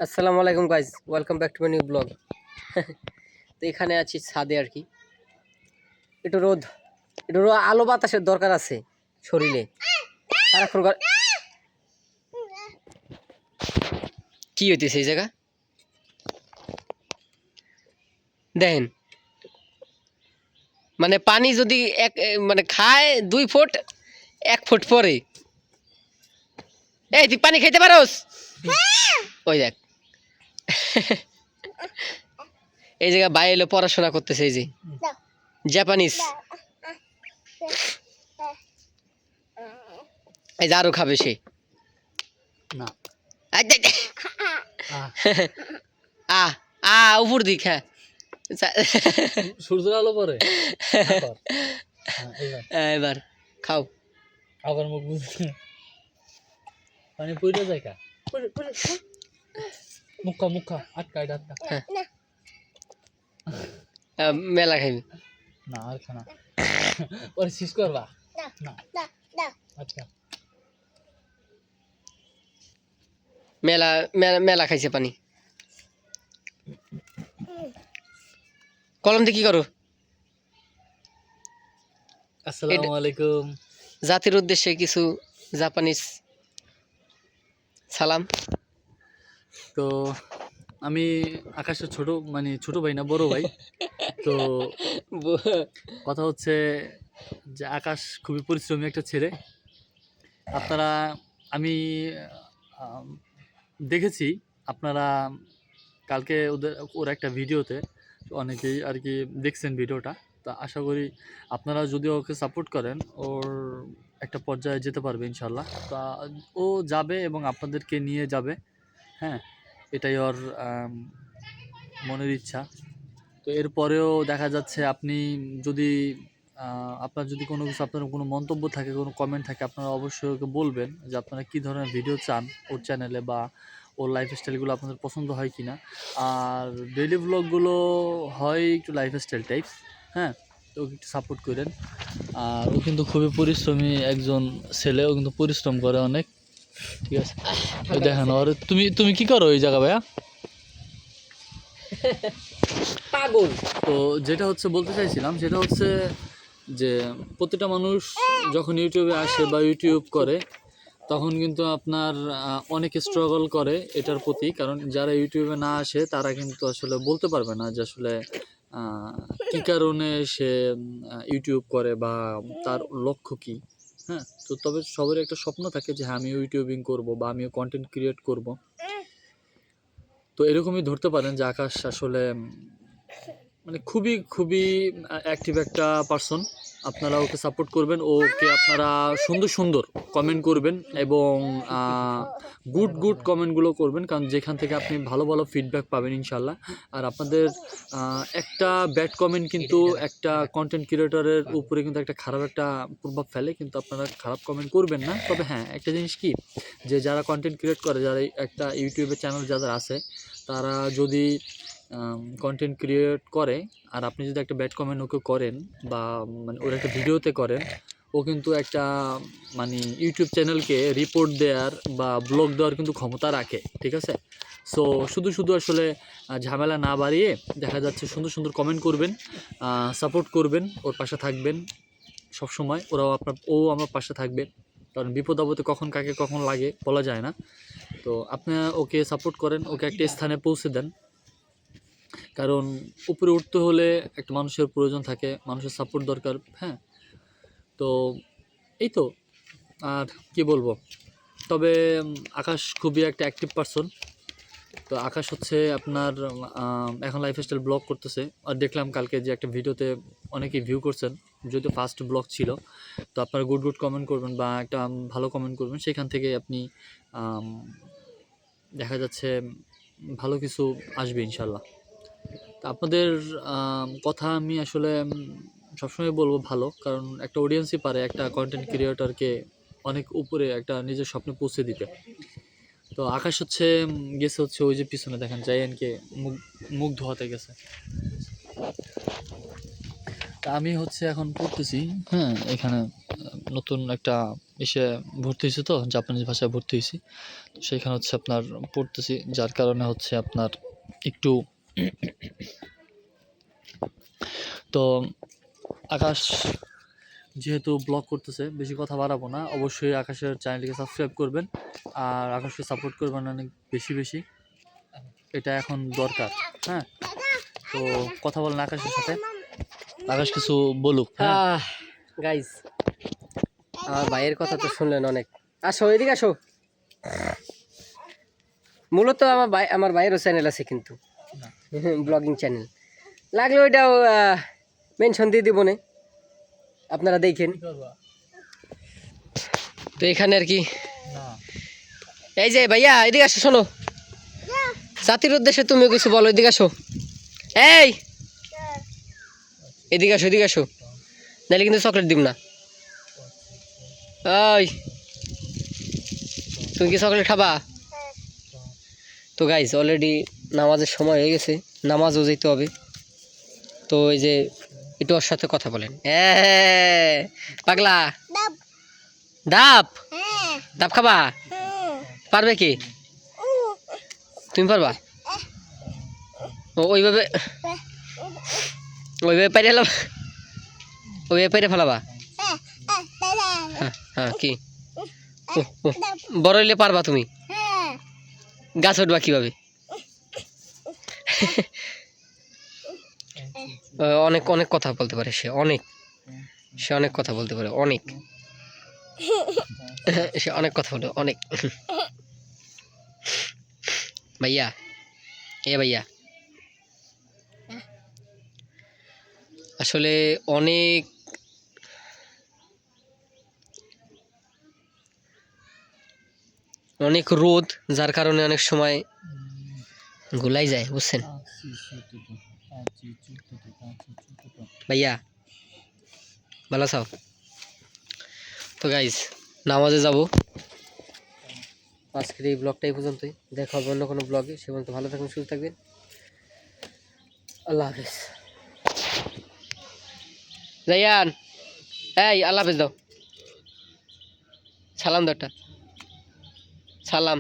আসসালামু আলাইকুম guys, welcome back to my new blog. তো এখানে আছি ছাদে আর কি। একটু রোদ, আলো বাতাসের দরকার আছে শরীরে। সারাক্ষণ কি হইতেছে এই জায়গা দেখেন, মানে পানি যদি এক মানে খায় 2 ফুট 1 ফুট পরে। এই তুই পানি খাইতে পারোস? ওই দেখ, এই জায়গা বাইরে পড়াশোনা করতেছে, এই যে জাপানিজ। এই যে আরো খাবে সে না। আ আ উপর দিক, হ্যাঁ সূর্যের আলো পরে এবার খাও। আবার মুখ পানি পড়ে যায় কা মুখা আটকা মেলা খাইবি না আর খানা পরে শেষ করবা না আচ্ছা মেলা মেলা মেলা খাইছে পানি। কলম দিয়ে কি করো? আসসালামু আলাইকুম। জাতির উদ্দেশ্যে কিছু জাপানিজ সালাম। তো আমি আকাশের ছোট ভাই না বড় ভাই। তো কথা হচ্ছে যে আকাশ খুবই পরিশ্রমী একটা ছেলে। আপনারা আমি দেখেছি আপনারা কালকে ওর একটা ভিডিওতে অনেকেই আর কি দেখছেন ভিডিওটা। তা আশা করি আপনারা যদি ওকে সাপোর্ট করেন ওর একটা পর্যায়ে যেতে পারবে ইনশাল্লাহ। তা ও যাবে এবং আপনাদেরকে নিয়ে যাবে, হ্যাঁ এটাই ওর মনের ইচ্ছা। তো এরপরেও দেখা যাচ্ছে আপনি যদি আপনার যদি কোনো কিছু, আপনার কোনো মন্তব্য থাকে, কোনো কমেন্ট থাকে, আপনারা অবশ্যই ওকে বলবেন যে আপনারা কী ধরনের ভিডিও চান ওর চ্যানেলে, বা ওর লাইফস্টাইলগুলো আপনাদের পছন্দ হয় কি না। আর ডেইলি ব্লগগুলো হয় একটু লাইফস্টাইল টাইপ, হ্যাঁ তো ওকে একটু সাপোর্ট করেন। আর ও কিন্তু খুবই পরিশ্রমী একজন ছেলে, ও কিন্তু পরিশ্রম করে অনেক, ঠিক আছে। ওই দেখেন আর তুমি কি করো ওই জায়গা ভাইয়া? পাগল। তো যেটা হচ্ছে বলতে চাইছিলাম সেটা হচ্ছে যে প্রতিটা মানুষ যখন ইউটিউবে আসে বা ইউটিউব করে তখন কিন্তু আপনার অনেক স্ট্রাগল করে এটার প্রতি। কারণ যারা ইউটিউবে না আসে তারা কিন্তু আসলে বলতে পারবে না যে আসলে কী কারণে সে ইউটিউব করে বা তার লক্ষ্য কী। হ্যাঁ, তো তবে সবারই একটা স্বপ্ন থাকে যে হ্যাঁ আমি ইউটিউবিং করব বা আমিও কন্টেন্ট ক্রিয়েট করব। তো এরকমই ধরতে পারেন যে আকাশ আসলে মানে খুবই খুবই অ্যাক্টিভ একটা পারসন। আপনারা ওকে সাপোর্ট করবেন, ওকে আপনারা সুন্দর সুন্দর কমেন্ট করবেন এবং গুড কমেন্টগুলো করবেন, কারণ যেখান থেকে আপনি ভালো ভালো ফিডব্যাক পাবেন ইনশাল্লাহ। আর আপনাদের একটা ব্যাড কমেন্ট কিন্তু একটা কন্টেন্ট ক্রিয়েটরের উপরে কিন্তু একটা খারাপ একটা প্রভাব ফেলে, কিন্তু আপনারা খারাপ কমেন্ট করবেন না। তবে হ্যাঁ একটা জিনিস কি, যে যারা কন্টেন্ট ক্রিয়েট করে, যারা একটা ইউটিউবের চ্যানেল যাদের আছে, তারা যদি কন্টেন্ট ক্রিয়েট করে আর আপনি যদি একটা ব্যাড কমেন্ট ওকে করেন বা মানে ওর একটা ভিডিওতে করেন, ও কিন্তু একটা মানে ইউটিউব চ্যানেলকে রিপোর্ট দেওয়ার বা ব্লক দেওয়ার কিন্তু ক্ষমতা রাখে, ঠিক আছে। সো শুধু আসলে ঝামেলা না বাড়িয়ে দেখা যাচ্ছে সুন্দর সুন্দর কমেন্ট করবেন, সাপোর্ট করবেন, ওর পাশে থাকবেন সব সময়। ও আমার পাশে থাকবে, কারণ বিপদ আপদে কখন কাকে কখন লাগে বলা যায় না। তো আপনি ওকে সাপোর্ট করেন, ওকে একটা স্থানে পৌঁছে দেন, কারণ উপরে উঠতে হলে একটা মানুষের প্রয়োজন থাকে, মানুষের সাপোর্ট দরকার। হ্যাঁ, তো এই তো, আর কি বলবো। তবে আকাশ খুবই একটা অ্যাক্টিভ পারসন। তো আকাশ হচ্ছে আপনার এখন লাইফস্টাইল ব্লগ করতেছে। আর দেখলাম কালকে যে একটা ভিডিওতে অনেকেই ভিউ করছেন, যেহেতু ফার্স্ট ব্লগ ছিল। তো আপনারা গুড কমেন্ট করবেন বা একটা ভালো কমেন্ট করবেন, সেখান থেকে আপনি দেখা যাচ্ছে ভালো কিছু আসবে ইনশাল্লাহ। তা আপনাদের কথা আমি আসলে সবসময় বলবো ভালো, কারণ একটা অডিয়েন্সই পারে একটা কন্টেন্ট ক্রিয়েটরকে অনেক উপরে একটা নিজের স্বপ্নে পৌঁছে দিতে। তো আকাশ হচ্ছে গেছে হচ্ছে ওই যে পিছনে দেখেন জায়ানকে মুখ ধোয়াতে গেছে। তা আমি হচ্ছে এখন পড়তেছি, হ্যাঁ এখানে নতুন একটা এসে ভর্তি হয়েছি, তো জাপানিজ ভাষায় ভর্তি হয়েছি। তো সেখানে হচ্ছে আপনার পড়তেছি, যার কারণে হচ্ছে আপনার একটু তো আকাশ যেহেতু ব্লগ করতেছে, বেশি কথা বাড়াবো না। অবশ্যই আকাশের চ্যানেলটিকে সাবস্ক্রাইব করবেন আর আকাশকে সাপোর্ট করবেন অনেক বেশি বেশি, এটা এখন দরকার। হ্যাঁ, তো কথা বলেন আকাশের সাথে, আকাশ কিছু বলুক। হ্যাঁ, গাইজ আমার ভাইয়ের কথা তো শুনলেন অনেক। আসো এদিকে আসো। মূলত আমার ভাইয়েরও চ্যানেল আছে কিন্তু, ব্লগিং চ্যানেল। লাগলে ওইটাও মেনশন দিয়ে দিব নে, আপনারা দেখেন। তো এখানে আর কি, এই যে ভাইয়া এদিকে আসো, শোনো, জাতির উদ্দেশ্যে তুমি কিছু বলো, এদিকে আসো। এই এদিকে আসো, এদিকে আসো, নাহলে কিন্তু চকলেট দিব না। ওই তুমি কি চকলেট খাবা? তো গাইজ অলরেডি নামাজের সময় হয়ে গেছে, নামাজও যেতে হবে। তো এই যে একটু ওর সাথে কথা বলেন। পাগলা, ডাব ডাব খাবা? পারবে কি? তুমি পারবা? ওইভাবে ওইভাবে পাইরে ফেলাবা, ওইভাবে পাইরে ফেলাবা? হ্যাঁ হ্যাঁ, কি বড় হইলে পারবা তুমি? গাছ উঠবা কিভাবে? অনেক অনেক কথা বলতে পারে সে, সে অনেক কথা বলতে পারে, সে অনেক কথা বলে, অনেক। ভাইয়া, ভাইয়া আসলে অনেক অনেক রোদ, যার কারণে অনেক সময় গুলাই যায়, বুঝছেন ভাইয়া? ভালো আছো? তো গাইজ নামাজে যাব। আজকের এই ব্লগটা এই পর্যন্তই, দেখা হবে অন্য কোনো ব্লগে। সে পর্যন্ত ভালো থাকবেন, সুস্থ থাকবেন। আল্লাহ হাফেজ। জাইয়ান, এই আল্লাহ হাফেজ দাও, সালাম দাও একটা, সালাম।